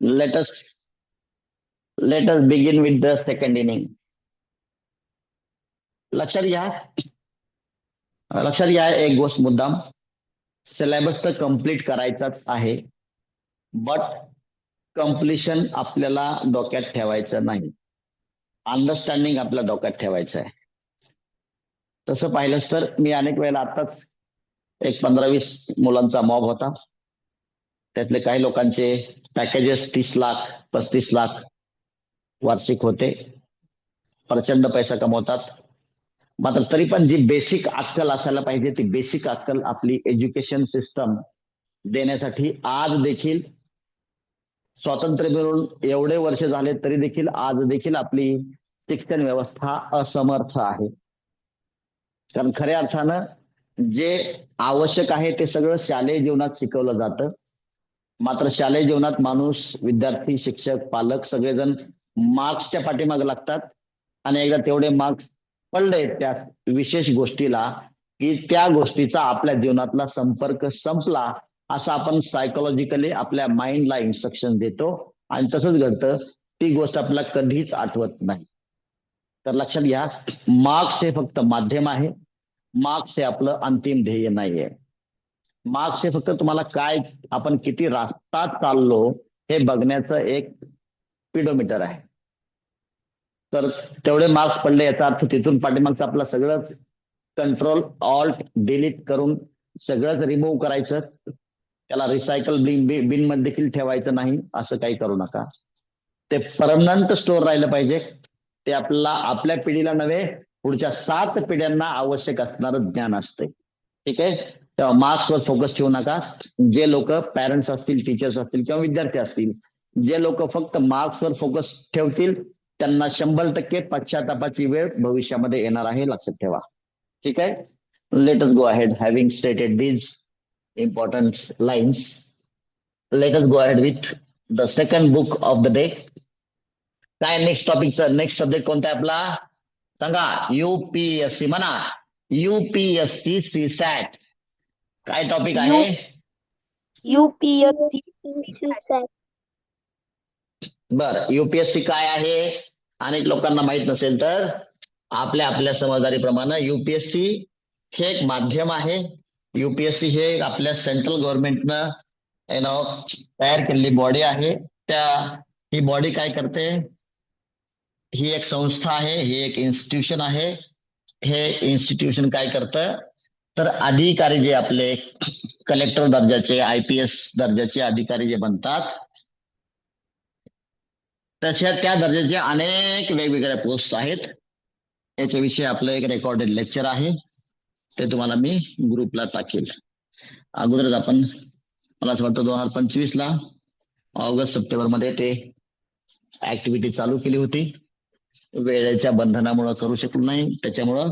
Let us begin with the second inning. लक्षात घ्या एक गोष्ट मुद्दाम, सिलेबस तर कम्प्लीट करायचाच आहे, बट कम्प्लिशन आपल्याला डोक्यात ठेवायचं नाही, अंडरस्टँडिंग आपल्या डोक्यात ठेवायचं आहे. तसं पाहिलंच तर मी अनेक वेळेला आताच एक 15-20 मुलांचा मॉब होता, त्यातले काही लोकांचे पॅकेजेस 30 लाख 35 लाख वार्षिक होते, प्रचंड पैसा कमवतात. मात्र तरी पण जी बेसिक अक्कल असायला पाहिजे ती बेसिक अक्कल आपली एज्युकेशन सिस्टम देण्यासाठी आज देखील स्वातंत्र्य मिळून एवढे वर्ष झाले तरी देखील आज देखील आपली शिक्षण व्यवस्था असमर्थ आहे. कारण खऱ्या अर्थानं जे आवश्यक आहे ते सगळं शालेय जीवनात शिकवलं जातं. मात्र शालेय जीवनात माणूस, विद्यार्थी, शिक्षक, पालक सगळेजण मार्क्सच्या पाठीमागे लागतात आणि एकदा तेवढे मार्क्स पडले त्या विशेष गोष्टीला की त्या गोष्टीचा आपल्या जीवनातला संपर्क संपला असं आपण सायकोलॉजिकली आपल्या माइंडला इन्स्ट्रक्शन देतो आणि तसंच घडतं. ती गोष्ट आपल्याला कधीच आठवत नाही. तर लक्षात घ्या, मार्क्स हे फक्त माध्यम आहे, मार्क्स हे आपलं अंतिम ध्येय नाहीये. मार्क्स हे फक्त तुम्हाला काय आपण किती रास्तात चाललो हे बघण्याचं एक पिडोमीटर आहे. तर तेवढे मार्क्स पडले याचा अर्थ तिथून पाठीमागचं आपलं सगळंच कंट्रोल ऑल्ट डिलीट करून सगळंच रिमूव्ह करायचं, त्याला रिसायकल बिन मध्ये देखील ठेवायचं नाही. असं काही करू नका. ते परमनंट स्टोर राहिलं पाहिजे. ते आपल्याला आपल्या पिढीला नव्हे पुढच्या 7 पिढ्यांना आवश्यक असणारं ज्ञान असते. ठीक आहे, तेव्हा मार्क्सवर फोकस ठेवू नका. जे लोक पॅरेंट्स असतील, टीचर्स असतील किंवा विद्यार्थी असतील, जे लोक फक्त मार्क्सवर फोकस ठेवतील त्यांना 100% पश्चातापाची वेळ भविष्यामध्ये येणार आहे, लक्षात ठेवा. ठीक आहे, let us go ahead. Having stated these important lines, late us go ahead with the second book of the day. काय नेक्स्ट टॉपिकचं नेक्स्ट सब्जेक्ट कोणता आहे आपला सांगा? युपीएससी म्हणा, युपीएससी सीसॅट. काय टॉपिक आहे? UPSC. बर, युपीएससी काय आहे अनेक लोकांना माहित नसेल तर आपल्या समजदारीप्रमाणे युपीएससी हे एक माध्यम आहे. युपीएससी हे आपल्या सेंट्रल गव्हर्नमेंटनं तयार केलेली बॉडी आहे. ही बॉडी काय करते? ही एक संस्था आहे, ही एक इन्स्टिट्यूशन आहे. हे इन्स्टिट्यूशन काय करतं तर अधिकारी जे आपले कलेक्टर दर्जाचे, IPS दर्जाचे अधिकारी जे बनतात तशा त्या दर्जाचे अनेक वेगवेगळ्या पोस्ट आहेत. याच्याविषयी आपलं एक रेकॉर्डेड लेक्चर आहे, ते तुम्हाला मी ग्रुपला टाकेल. अगोदरच आपण मला असं वाटतं 2025 ला ऑगस्ट सप्टेंबर मध्ये ते ऍक्टिव्हिटी चालू केली होती. वेळेच्या बंधनामुळे करू शकलो नाही, त्याच्यामुळं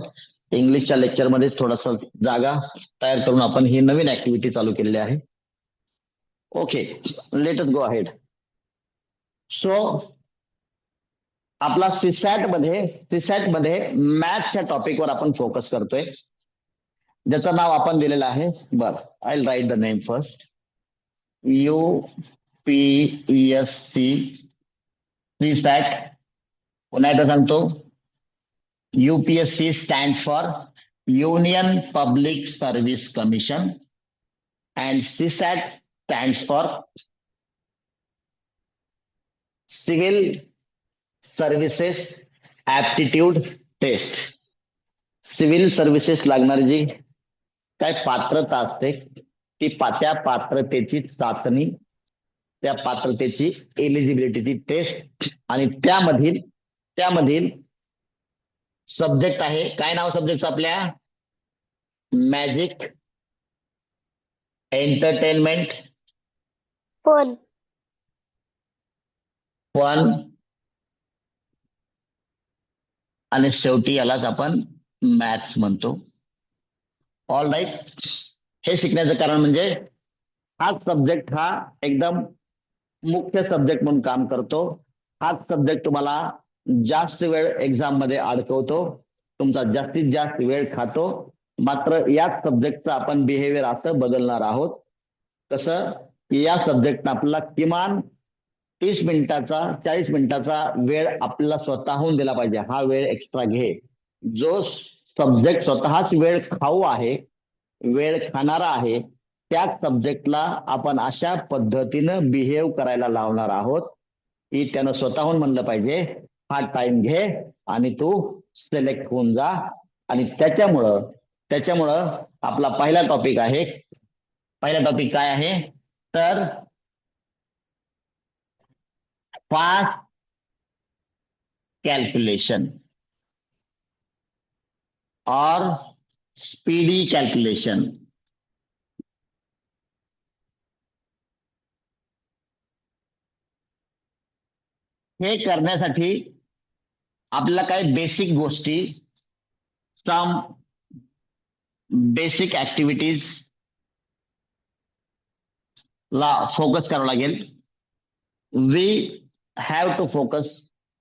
इंग्लिशच्या लेक्चरमध्ये थोडासा जागा तयार करून आपण ही नवीन ऍक्टिव्हिटी चालू केलेली आहे. Okay, late us go ahead. So आपला सीसॅट मध्ये मॅथ्सच्या टॉपिकवर आपण फोकस करतोय, ज्याचं नाव आपण दिलेलं आहे. बर, I will write the name first. UPSC CSAT. पुन्हा एकदा सांगतो, UPSC stands for Union Public Service Commission and CSAT stands for Civil Services Aptitude Test. Civil services लागणारी जी काय पात्रता असते ती त्या पात्रतेची चाचणी, त्या पात्रतेची एलिजिबिलिटीची टेस्ट आणि त्यामधील सब्जेक्ट आहे. काय नाव सब्जेक्ट आपल्या? मॅजिक, एंटरटेनमेंट, फन आणि शेवटी यालाच आपण मॅथ्स म्हणतो. All right. हे शिकण्याचं कारण म्हणजे हाच सब्जेक्ट हा एकदम मुख्य सब्जेक्ट म्हणून काम करतो. हाच सब्जेक्ट तुम्हाला जास्त वेळ एक्झाम मध्ये अडकवतो, तुमचा जास्तीत जास्त वेळ खातो. मात्र याच सब्जेक्टचं आपण बिहेवियर असं बदलणार आहोत कसं, या सब्जेक्टनं आपल्याला किमान 30 मिनिटाचा 40 मिनिटाचा वेळ आपल्याला स्वतःहून दिला पाहिजे. हा वेळ एक्स्ट्रा घे. जो सब्जेक्ट स्वतःच वेळ खाऊ आहे, वेळ खाणारा आहे, त्याच सब्जेक्टला आपण अशा पद्धतीनं बिहेव करायला लावणार आहोत की त्यानं स्वतःहून म्हणलं पाहिजे हा टाइम घे आणि तू सिलेक्ट होऊन जा. आणि त्याच्यामुळं आपला पहिला टॉपिक आहे. पहिला टॉपिक काय आहे तर फास्ट कॅल्क्युलेशन और स्पीडी कॅल्क्युलेशन. हे करण्यासाठी आपल्याला काही बेसिक गोष्टी, सम बेसिक ऍक्टिव्हिटीज ला फोकस करावं लागेल. We have to focus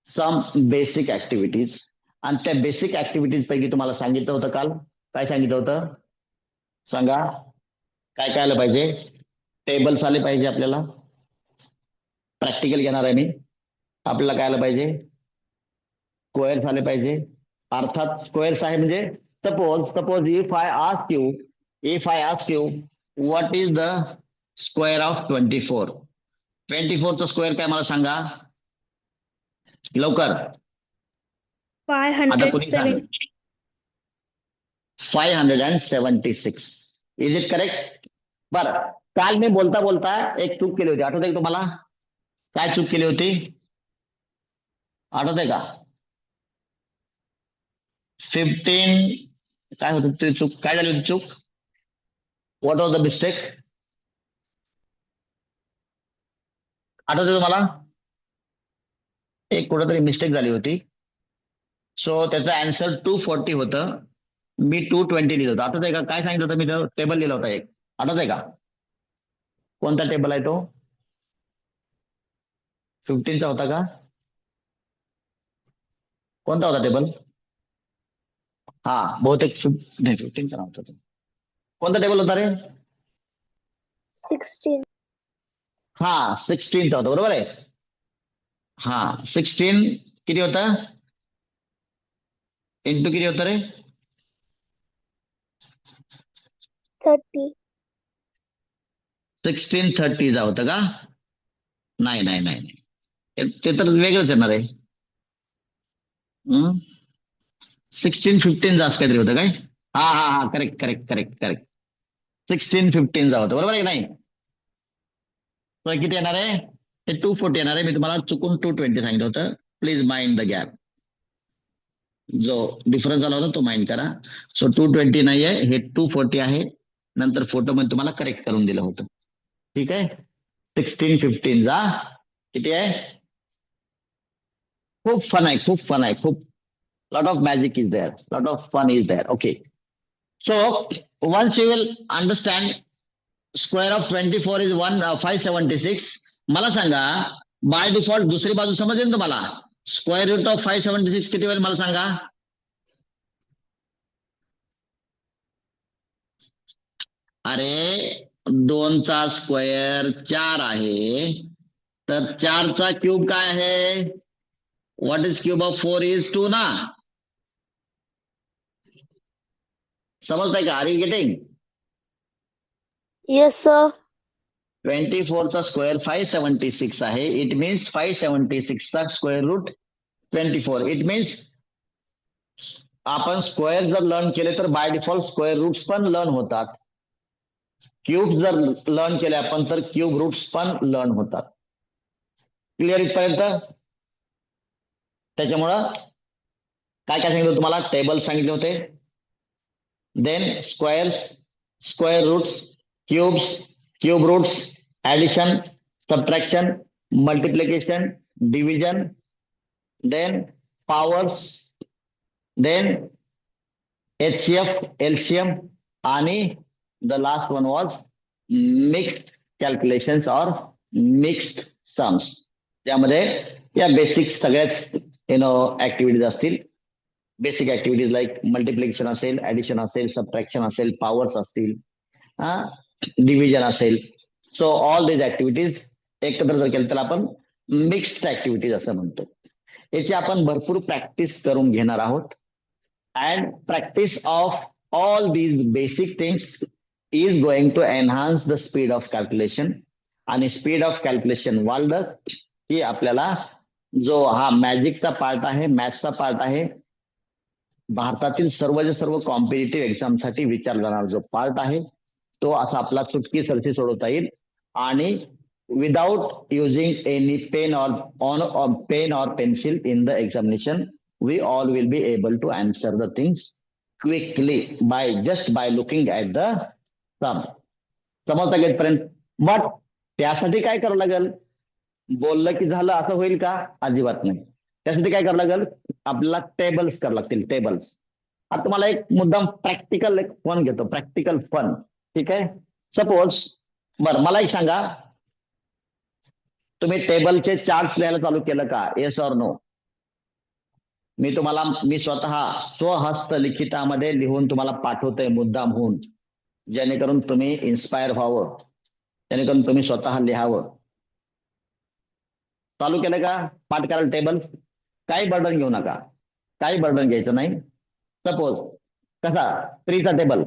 some basic activities. आणि त्या बेसिक ऍक्टिव्हिटीज पैकी तुम्हाला सांगितलं होतं काल. काय सांगितलं होतं सांगा? काय काय आलं पाहिजे? टेबल्स आले पाहिजे आपल्याला. प्रॅक्टिकल घेणार आहे मी. आपल्याला काय आलं पाहिजे? स्क्वेअर्स आले पाहिजे. अर्थात स्क्वेअर्स आहे म्हणजे suppose if I ask you what is the square of 24. 24 चा स्क्वेअर काय मला सांगा लवकर. आता कोणी सांग. 576. Is it correct? बरं, काल मी बोलता बोलता एक चूक केली होती. आठवत आहे तुम्हाला? काय चूक केली होती आठवत आहे का? 15 काय होतं ते चूक? काय झाली होती चूक? What was the mistake? आठवते तुम्हाला? एक कुठेतरी मिस्टेक झाली होती. सो त्याचं आन्सर 240 होतं. मी 220 लिहिलं होतं. आठवत आहे का? काय सांगितलं होतं मी? टेबल लिहिला होता एक. आठवत आहे का? कोणता टेबल आहे तो? 15चा होता का? कोणता होता टेबल? हा बहुतेक नाही 15चा नव्हता तो. कोणता टेबल होता रे? 16. हा 16चा होता. बरोबर आहे. हा 16 किती होता इंटू किती होतं रे? 30. 1630 होतं का? नाही नाही नाही नाही, ते तर वेगळंच येणार आहे. 1615 असं काहीतरी होतं काय? हा हा हा करेक्ट करेक्ट करेक्ट करेक्ट. 1615 होतं. बरोबर आहे की नाही? तर किती येणार आहे? ते 240 येणार आहे. मी तुम्हाला चुकून 220 सांगितलं होतं. Please mind the gap. जो डिफरन्स झाला होता तो माइंड करा. सो 220 नाही आहे, हे 240 आहे. नंतर फोटो मध्ये तुम्हाला करेक्ट करून दिलं होतं. ठीक आहे. 1615 जा किती आहे? खूप फन आहे, खूप फन आहे, खूप lot of magic is there, lot of fun is there. Okay, so once you will understand square of 24 is 576. मला सांगा बाय डिफॉल्ट दुसरी बाजू समजेल ना तुम्हाला? स्क्वेअर रूट ऑफ 576 किती होईल मला सांगा? अरे 2चा स्क्वेअर 4 आहे, तर 4चा क्यूब काय आहे? What is cube of 4 is 2 ना. समजताय का? Are you getting? Yes, sir. 24 चा स्क्वेअर 576 आहे. इट मीन्स 576 चा स्क्वेअर रूट 24. इट मीन्स आपण स्क्वेअर जर लर्न केले तर बाय डिफॉल्ट स्क्वेअर रूट्स पण लर्न होतात. क्यूब जर लर्न केले आपण तर क्यूब रूट्स पण लर्न होतात. क्लिअर इथपर्यंत? त्याच्यामुळं काय काय सांगितलं तुम्हाला? टेबल सांगितले होते. Then squares, square roots, cubes, cube roots, addition, subtraction, multiplication, division, then powers, then HCF, LCM आणि the last one was mixed calculations और मिक्स्ड सम्स. त्यामध्ये या बेसिक सगळ्याच ऍक्टिव्हिटीज असतील. बेसिक ऍक्टिव्हिटीज लाईक मल्टिप्लिकेशन असेल, addition असेल, subtraction असेल, powers असतील, डिव्हिजन असेल. सो ऑल दिज ऍक्टिव्हिटीज एकत्र जर केलं तर आपण मिक्स्ड ऍक्टिव्हिटीज असं म्हणतो. याची आपण भरपूर प्रॅक्टिस करून घेणार आहोत. And practice of all these basic things is going to enhance the speed of calculation. आणि स्पीड ऑफ कॅल्क्युलेशन वाढलं की आपल्याला जो हा मॅजिकचा पार्ट आहे, मॅथ्सचा पार्ट आहे, भारतातील सर्व कॉम्पिटिटिव्ह एक्झामसाठी विचारला जाणारा जो पार्ट आहे तो असा आपला चुटकी सरशी सोडवता येईल. आणि विदाउट युजिंग एनी पेन और pencil in the examination we all will be able to answer the things quickly by looking at the sum. समजता घेतपर्यंत. बट त्यासाठी काय करावं लागेल? बोललं की झालं असं होईल का? अजिबात नाही. त्यासाठी काय करावं लागेल? आपल्याला टेबल्स करावं लागतील, टेबल्स. आता तुम्हाला एक मुद्दाम प्रॅक्टिकल एक फन घेतो, प्रॅक्टिकल फन. ठीक आहे. सपोज बरं मला एक सांगा, तुम्ही टेबलचे चार्ट लिहायला चालू केलं का? Yes or no? मी स्वतः स्वहस्त लिखितामध्ये लिहून तुम्हाला पाठवतोय मुद्दाम होऊन, जेणेकरून तुम्ही इन्स्पायर व्हावं, जेणेकरून तुम्ही स्वतः लिहावं. चालू केलं का पाठ करायला टेबल? काही बर्डन घेऊ नका, काही बर्डन घ्यायचं नाही. सपोज कसा 3 चा टेबल,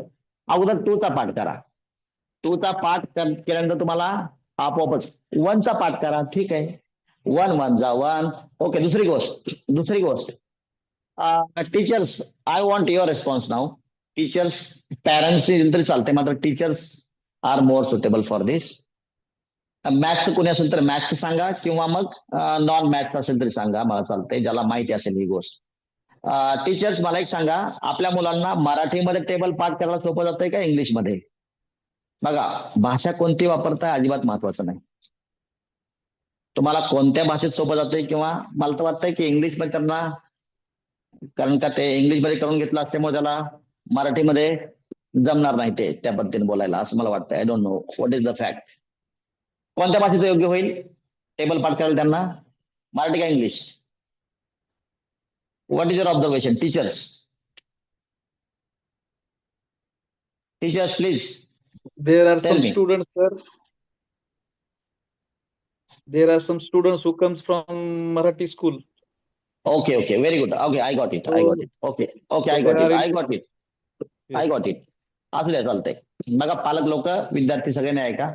अगोदर 2 चा पाठ करा. 2 चा पाठ केल्यानंतर तुम्हाला आपोआपच 1 चा पाठ करा. ठीक आहे. 1 1 जा 1. ओके. दुसरी गोष्ट teachers, I want your response now. Teachers, parents तरी चालते, मात्र teachers are more suitable for this. Maths कोणी असेल तर मॅथ्स सांगा, किंवा मग नॉन मॅथ्स असेल तरी सांगा, मला चालतंय, ज्याला माहिती असेल ही गोष्ट. टीचर्स मला एक सांगा, आपल्या मुलांना मराठीमध्ये टेबल पाठ करायला सोपं जातंय का इंग्लिशमध्ये? बघा, भाषा कोणती वापरताय अजिबात महत्वाचं नाही. तुम्हाला कोणत्या भाषेत सोपं जातंय, किंवा मला तर वाटतंय की इंग्लिशमध्ये त्यांना, कारण का ते इंग्लिशमध्ये करून घेतलं असल्यामुळे त्याला मराठीमध्ये जमणार नाही ते त्या पद्धतीने बोलायला, असं मला वाटतं. I don't know what is the fact. कोणत्या भाषेचं योग्य होईल टेबल पाठ करायला त्यांना? मराठी का English? What is your observation teachers? Teachers please There are tell some me. students, sir. There are some students who comes from Marathi school. Okay, very good. Okay, I got it. Okay, So I they got are it. in- I got it. Yes. असू द्या, चालतंय. बघा, पालक लोक, विद्यार्थी सगळ्यांनी ऐका.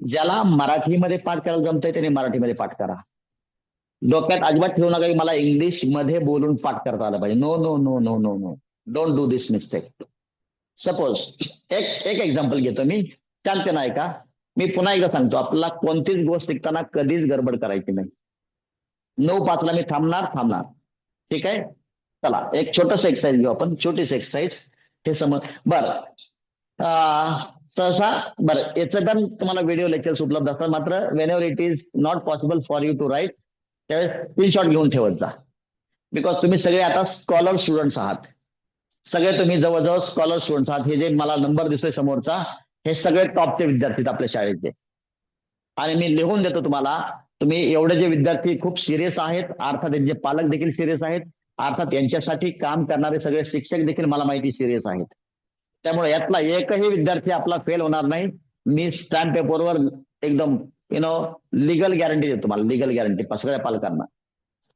ज्याला मराठीमध्ये पाठ करायला जमतंय त्याने मराठीमध्ये पाठ करा. डोक्यात अजिबात ठेवू नका की मला इंग्लिश मध्ये बोलून पाठ करता आलं पाहिजे. No no no no no no, don't do this mistake. Suppose एक एक्झाम्पल घेतो मी, शांतपणे ऐका. मी पुन्हा एकदा सांगतो, आपल्याला कोणतीच गोष्ट शिकताना कधीच गडबड करायची नाही. 9:05 ला मी थांबणार. ठीक आहे. चला एक छोटस एक्सरसाइज घेऊ आपण, छोटीशी एक्सरसाइज. हे समज बरं. सहसा बरं, याचं पण तुम्हाला व्हिडिओ लेक्चर्स उपलब्ध असतात, मात्र whenever it is not possible for you to write, त्यावेळेस स्क्रीनशॉट घेऊन ठेवत जा. बिकॉज तुम्ही सगळे आता स्कॉलर स्टुडंट्स आहात. सगळे तुम्ही जवळजवळ स्कॉलर स्टुडंट्स आहात. हे जे मला नंबर दिसतोय समोरचा, हे सगळे टॉपचे विद्यार्थी आहेत आपल्या शाळेचे. आणि मी लिहून देतो तुम्हाला, तुम्ही एवढे जे विद्यार्थी खूप सिरियस आहेत, अर्थात त्यांचे पालक देखील सिरियस आहेत, अर्थात यांच्यासाठी काम करणारे सगळे शिक्षक देखील मला माहिती सिरियस आहेत. त्यामुळे यातला एकही विद्यार्थी आपला फेल होणार नाही. मी स्टॅम्प पेपरवर एकदम लिगल गॅरंटी देतो तुम्हाला, लिगल गॅरंटी सगळ्या पालकांना.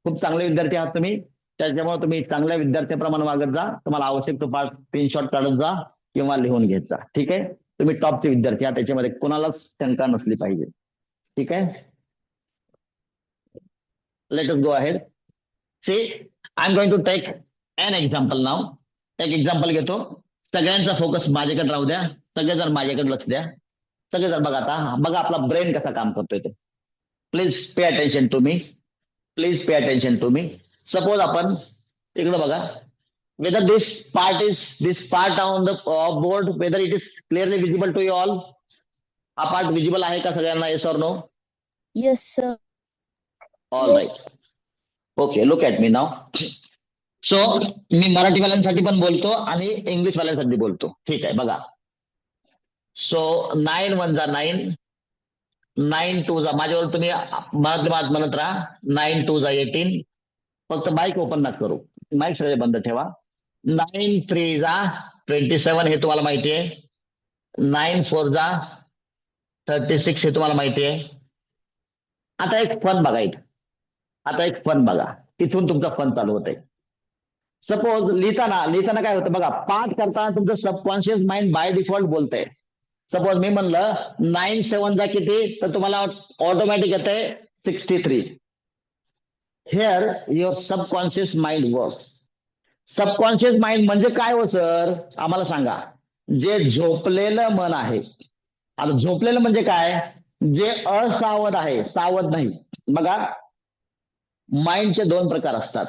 खूप चांगले विद्यार्थी आहात तुम्ही, त्याच्यामुळे तुम्ही चांगल्या विद्यार्थ्याप्रमाणे वागत जा. तुम्हाला आवश्यक तो पाठ स्क्रीनशॉट काढत जा किंवा लिहून घेत जा. ठीक आहे. तुम्ही टॉपचे विद्यार्थी आहात, त्याच्यामध्ये कोणालाच शंका नसली पाहिजे. ठीक आहे. Let us go ahead. See, I am going to take an example नाव. एक एक्झाम्पल घेतो. सगळ्यांचा फोकस माझ्याकडे राहू द्या, सगळेजण माझ्याकडे लक्ष द्या. सगळेजण बघा, आता बघा आपला ब्रेन कसा काम करतोय ते. Please pay attention to me, please pay attention to me. Suppose आपण इकडे बघा, whether this part on the board, whether it is clearly visible to you all. हा पार्ट विजिबल आहे का सगळ्यांना? Yes or no? Yes, sir. All right. Okay, look at me now. So मी मराठीवाल्यांसाठी पण बोलतो आणि इंग्लिशवाल्यांसाठी बोलतो. ठीक आहे, बघा. सो 9 1 जा 9, 9 2 जा, माझ्यावर तुम्ही म्हणत राहा. 9 2 जा 18. फक्त माईक ओपन नका करू, माईक सगळे बंद ठेवा. 9 3 जा 27, हे तुम्हाला माहिती आहे. 9 4 जा 36, हे तुम्हाला माहिती आहे. आता एक फन बघा इथं. आता एक फन बघा, इथून तुमचा फन चालू होत आहे. सपोज लिहिताना काय होतं बघा, पाठ करताना तुमचं सबकॉन्शियस माइंड बाय डिफॉल्ट बोलतंय. सपोज मी म्हणलं 9 7 जा किती, तर तुम्हाला ऑटोमॅटिक येतंय 63. Here your subconscious mind works. Subconscious mind म्हणजे काय हो सर, आम्हाला सांगा. जे झोपलेलं मन आहे. आता झोपलेलं म्हणजे काय, जे असावध आहे, सावध नाही. बघा, माइंडचे 2 प्रकार असतात.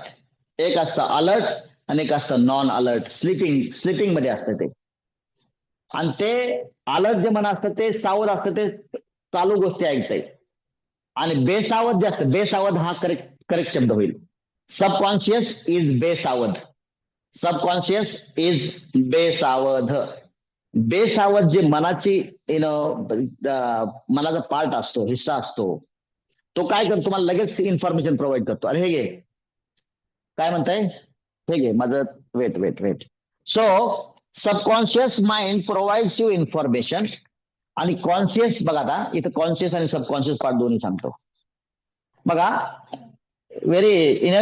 एक असतं अलर्ट आणि एक असतं नॉन अलर्ट. स्लिपिंग मध्ये असतं ते. आणि ते अलर्ट जे मन असतं ते सावध असतं, ते चालू गोष्टी ऐकतंय. आणि बेसावध जे असतं, बेसावध हा करेक्ट शब्द होईल. सबकॉन्शियस इज बेसावध. सबकॉन्शियस इज बेसावध. बेसावध जे मनाची मनाचा पार्ट असतो, हिस्सा असतो, तो काय करतो, तुम्हाला लगेच इन्फॉर्मेशन प्रोव्हाइड करतो. अरे हे घे, काय म्हणताय, हे घे माझं, wait. So subconscious mind provides you information. आणि कॉन्शियस बघा, आता इथं कॉन्शियस आणि सबकॉन्शियस पार्ट दोन्ही सांगतो. बघा, very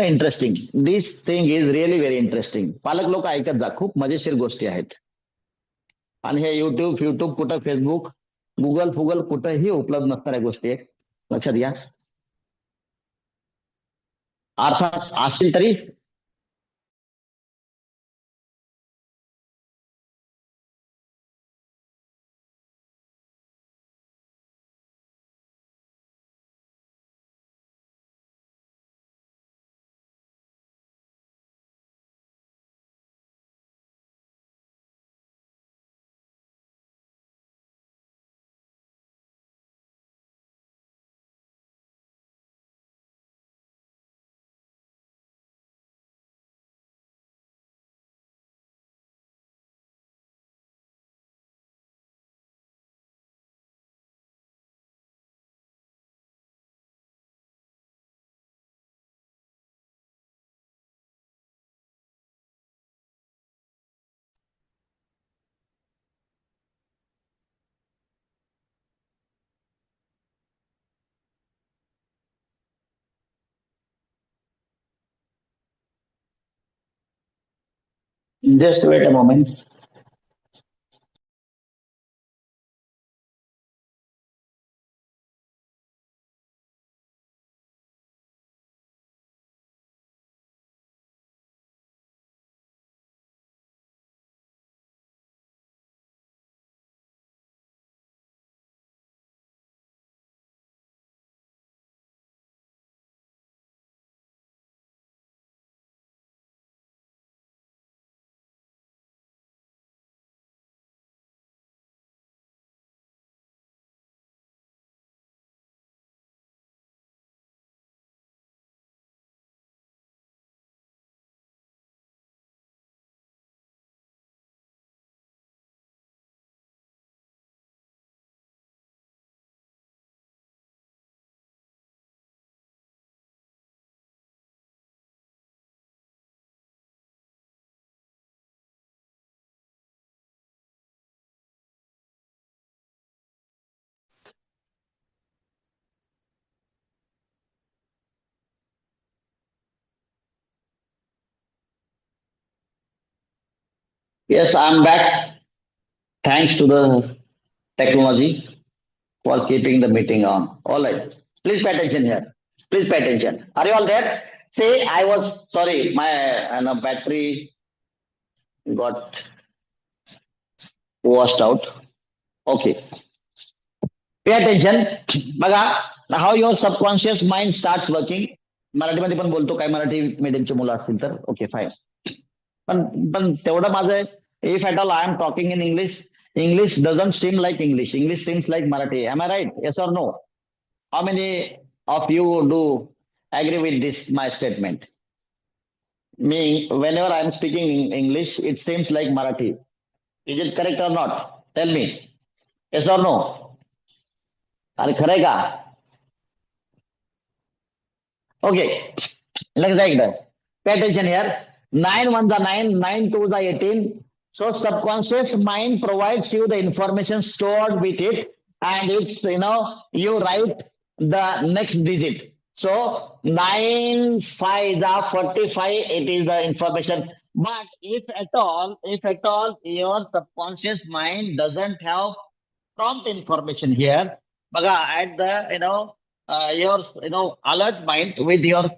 interesting. This thing is really very interesting. पालक लोक ऐकत जा, खूप मजेशीर गोष्टी आहेत. आणि हे युट्यूब कुठं, फेसबुक, गुगल कुठंही उपलब्ध नसणाऱ्या गोष्टी आहेत, लक्षात घ्या. अर्थात असतील तरी just wait a moment. Yes, I'm back. Thanks to the technology for keeping the meeting on. All right. Please pay attention here. Please pay attention. Are you all there? Say, I was sorry, my battery got washed out. Okay. Pay attention. बघा, how your subconscious mind starts working. मराठीमध्ये पण बोलतो, काय मराठी मीडियमची मुलं असतील तर okay fine. पण तेवढं माझं, if at all I am talking in English doesn't seem like English. English seems like Marathi. Am I right? Yes or no? How many of you do agree with this, my statement? Me, whenever I am speaking in English, it seems like Marathi. Is it correct or not? Tell me. Yes or no? अरे खरंय का? Okay. Let's take that. Pay attention here. 9 1 are 9, 9 2 are 18. So subconscious mind provides you the information stored with it, and it's, you write the next digit. So 9 5 are 45. It is the information. But if at all your subconscious mind doesn't have prompt information here, baga at the your alert mind with your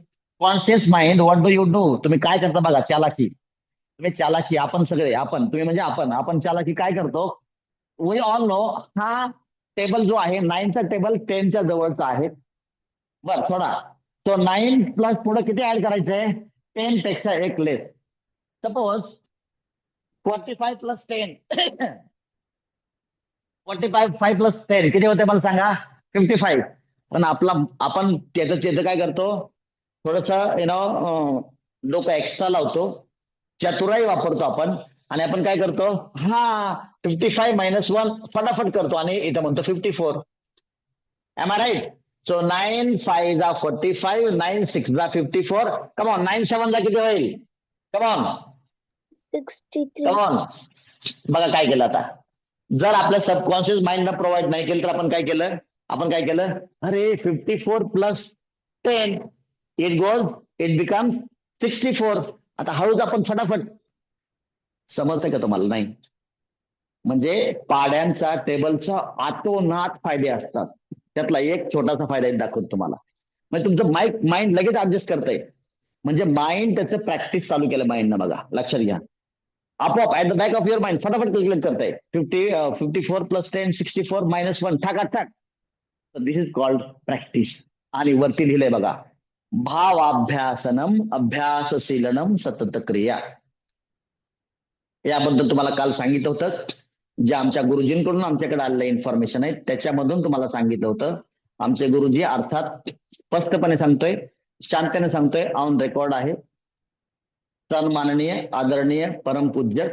conscious mind, what do you do? तुम्ही काय करता बघा, चालाकी. तुम्ही चालाकी, आपण सगळे, तुम्ही म्हणजे आपण चालाकी काय करतो? वी ऑल नो, हा टेबल जो आहे 9चा टेबल 10च्या जवळचा आहे. बर थोडा. तो 9 प्लस पुढे किती ऍड करायचंय? 10 पेक्षा एक लेस. सपोज 45 प्लस 10 45 5 प्लस 10 किती होते मला सांगा? 55. पण आपण त्याचं काय करतो? थोडस डोकं एक्स्ट्रा लावतो, चतुराई वापरतो आपण, आणि आपण काय करतो? 55 मायनस 1 फटाफट करतो आणि इथं म्हणतो 54. M I right? सो 9 5 जा 45, 9 6 जा 54. कमॉन, 9 7 जा किती होईल? कमॉन 63. कमॉन. बघा काय केलं आता. जर आपल्या सबकॉन्शियस माइंडला प्रोव्हाइड नाही केलं तर आपण काय केलं? अरे 54 प्लस 10 इट बिकम्स 64. आता हळूच आपण फटाफट. समजतंय का तुम्हाला? नाही. म्हणजे पाड्यांचा टेबलचा आतोनात फायदे असतात. त्यातला एक छोटासा फायदा दाखवतो तुम्हाला. म्हणजे तुमचं माइंड लगेच ऍडजस्ट करतंय. म्हणजे माइंड त्याचं प्रॅक्टिस चालू केलं माइंडनं. बघा, लक्षात घ्या. आपोआप at the back of your mind फटाफट कॅल्क्युलेट करताय. 54 प्लस 10 64 मायनस 1 ठाक. दिस इज कॉल्ड प्रॅक्टिस. आणि वरती लिहिलंय बघा, भावाभ्यासनम अभ्यासशीलनम सतत क्रिया. याबद्दल तुम्हाला काल सांगितलं होतं. जे आमच्या गुरुजींकडून आमच्याकडे आलेलं इन्फॉर्मेशन आहे त्याच्यामधून तुम्हाला सांगितलं होतं. आमचे गुरुजी अर्थात स्पष्टपणे सांगतोय, शांततेने सांगतोय, ऑन रेकॉर्ड आहे. सन्माननीय आदरणीय परमपूज्य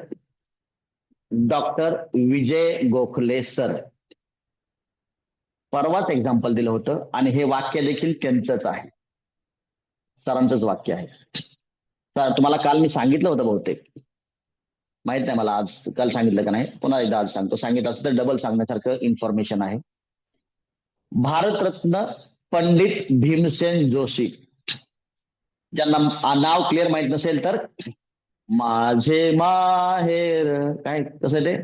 डॉक्टर विजय गोखले सर. परवाच एक्झाम्पल दिलं होतं आणि हे वाक्य देखील त्यांचंच आहे, सरांचंच वाक्य आहे. तुम्हाला काल मी सांगितलं होतं बहुतेक, माहित नाही मला आज काल सांगितलं का नाही, पुन्हा एकदा आज सांगतो. सांगितलं असं तर डबल सांगण्यासारखं इन्फॉर्मेशन आहे. भारतरत्न पंडित भीमसेन जोशी, ज्यांना नाव क्लिअर माहित नसेल तर, माझे माहेर काय कसं ते,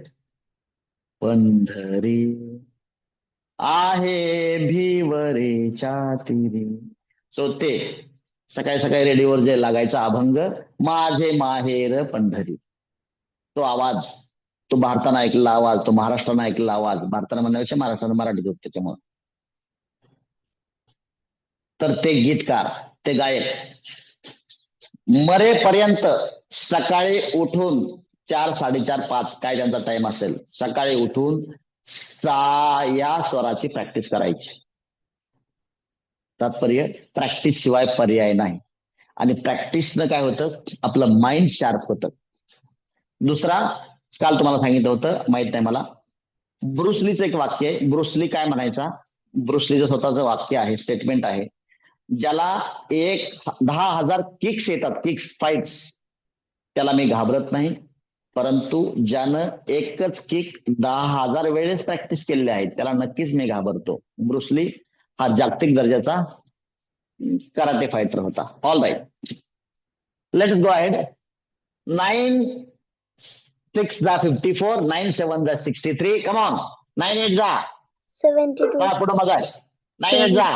पंढरी आहे भिवरेच्या तीरी. सो ते सकाळी सकाळी रेडिओवर जे लागायचा अभंग, माझे माहेर पंढरी, तो आवाज, तो भारतानं ऐकलेला आवाज, तो महाराष्ट्रानं ऐकलेला आवाज, भारतानं म्हणण्यापेक्षा महाराष्ट्रानं मराठीत होत त्याच्यामुळे. तर ते गीतकार, ते गायक मरेपर्यंत सकाळी उठून 4 4:30 5 काय त्यांचा टाइम असेल, सकाळी उठून सा या स्वराची प्रॅक्टिस करायची. तात्पर्य प्रॅक्टिस शिवाय पर्याय नाही. आणि प्रॅक्टिसनं काय होतं, आपलं माइंड शार्प होतं. दुसरा, काल तुम्हाला सांगितलं होतं, माहित नाही मला, ब्रुसलीचं एक वाक्य आहे. ब्रुसली काय म्हणायचा? ब्रुसलीचं स्वतःचं वाक्य आहे, स्टेटमेंट आहे. ज्याला 10,000 किक्स येतात, किक्स फाईट्स, त्याला मी घाबरत नाही. परंतु ज्यानं एकच किक 10,000 वेळेस प्रॅक्टिस केलेली आहे त्याला नक्कीच मी घाबरतो. ब्रुसली हा जागतिक दर्जाचा कराटे फायटर होता. All right, let's go ahead. 9 6 जा 54, 9 7 जा 63. कम ऑन, 9 8 जा 72. पुढे बघा, 9 8 जा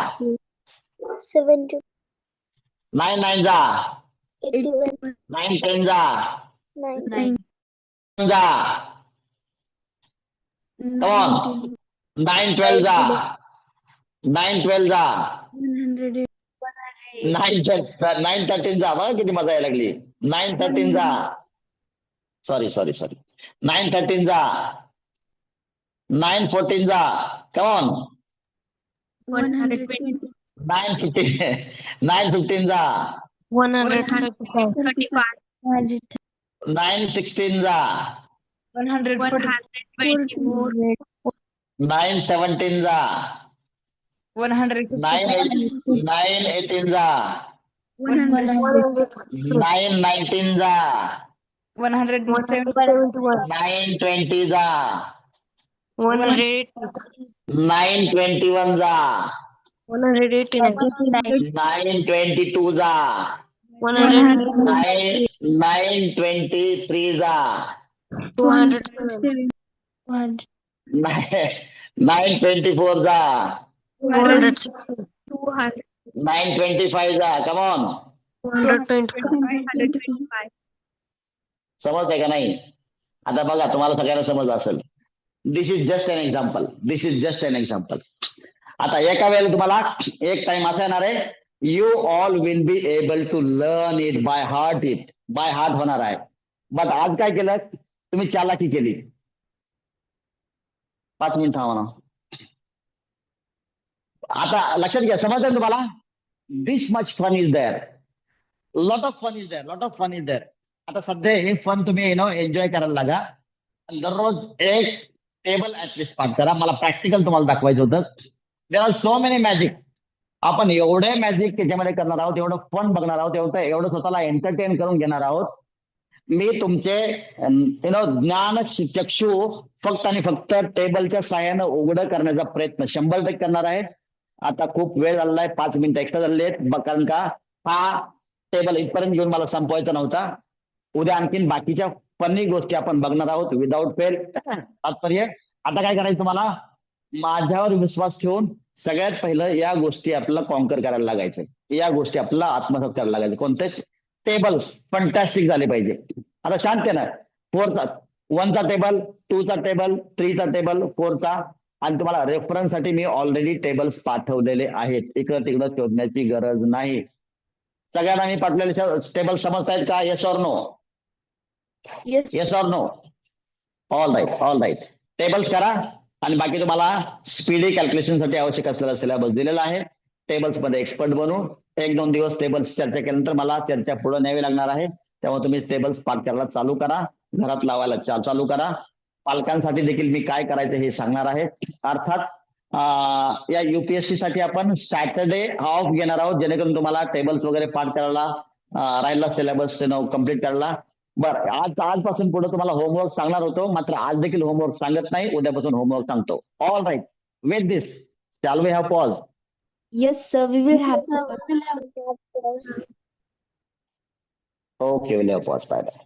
70. 9 9 जा 81. 9 10 जा 9. जा. कम ऑन, 9 12 जा 9 12 जा 9 13 जा. बघा किती मजा यायला लागली. 9 13 जा, सॉरी 9 13 जा 9 14 जा. Come on, 120. 9 15 जा 135. 9 16 जा 144. 9 17 जा 9 18 जा 9 19 जा 171. 9 20 जा 100. 9 21 जा 189. 922 जा 100. 923 जा 207. 924 जा 200. 925 जा कमॉन 225. समजतंय का नाही? आता बघा तुम्हाला सगळ्यांना समज असेल. This is just an example. This is just an example. आता एका वेळेला तुम्हाला एक टाइम असा येणार आहे, you all will be able to learn it by heart होणार आहे. बट आज काय केलं तुम्ही? चालाकी केली. 5 मिनिट थांबा ना. आता लक्षात घ्या, समजतंय तुम्हाला? This much fun is there, lot of fun is there. आता सध्या हे फन तुम्ही एन्जॉय करायला लागा. दररोज एक टेबल ऍटलिस्ट पाठ करा. मला प्रॅक्टिकल तुम्हाला दाखवायचं होतं. There are so many magic. आपण एवढे मॅजिक त्याच्यामध्ये करणार आहोत, एवढं फन बघणार आहोत, एवढं स्वतःला एंटरटेन करून घेणार आहोत. मी तुमचे ज्ञान चक्षु फक्त आणि फक्त टेबलच्या साह्यानं उघडं करण्याचा प्रयत्न 100% करणार आहे. आता खूप वेळ झालेला आहे, 5 मिनिटं एक्स्ट्रा झालेले आहेत. कारण का हा टेबल इथपर्यंत घेऊन मला संपवायचा नव्हता. उद्या आणखीन बाकीच्या फनी गोष्टी आपण बघणार आहोत विदाऊट फेल. तात्पर्य आता काय करायचं तुम्हाला? माझ्यावर विश्वास ठेवून सगळ्यात पहिलं या गोष्टी आपल्याला कॉन्कर करायला लागायचं. या गोष्टी आपल्याला आत्मसात करायला लागायचं. कोणते? टेबल्स फंटॅस्टिक झाले पाहिजे. आता शांत ना. 1चा टेबल, 2चा टेबल, 3चा टेबल, 4चा. आणि तुम्हाला रेफरन्स साठी मी ऑलरेडी टेबल्स पाठवलेले आहेत. इकडं तिकडं शोधण्याची गरज नाही. सगळ्यांना मी पाठवलेले टेबल समजतायत का? Yes or no? Yes or no? All right. Tables करा. आणि बाकी तुम्हाला स्पीडी कॅल्क्युलेशन साठी आवश्यक असलेला सिलेबस दिलेला आहे. टेबल्स मध्ये एक्सपर्ट बनून 1-2 दिवस टेबल्स चर्चा केल्यानंतर मला चर्चा पुढे न्यावी लागणार आहे. तेव्हा तुम्ही टेबल्स पाठ करायला चालू करा, घरात लावायला चालू करा. पालकांसाठी देखील मी काय करायचं हे सांगणार आहे. अर्थात या युपीएससी साठी आपण सॅटर्डे ऑफ घेणार आहोत, जेणेकरून तुम्हाला टेबल्स वगैरे पाठ करायला राहिला सिलेबस कम्प्लीट करायला. बरं, आजपासून पुढे तुम्हाला होमवर्क सांगणार होतो, मात्र आज देखील होमवर्क सांगत नाही. उद्यापासून होमवर्क सांगतो. All right. With this shall we have pause? Yes, sir, we will have. Okay, we'll have pause. Bye bye.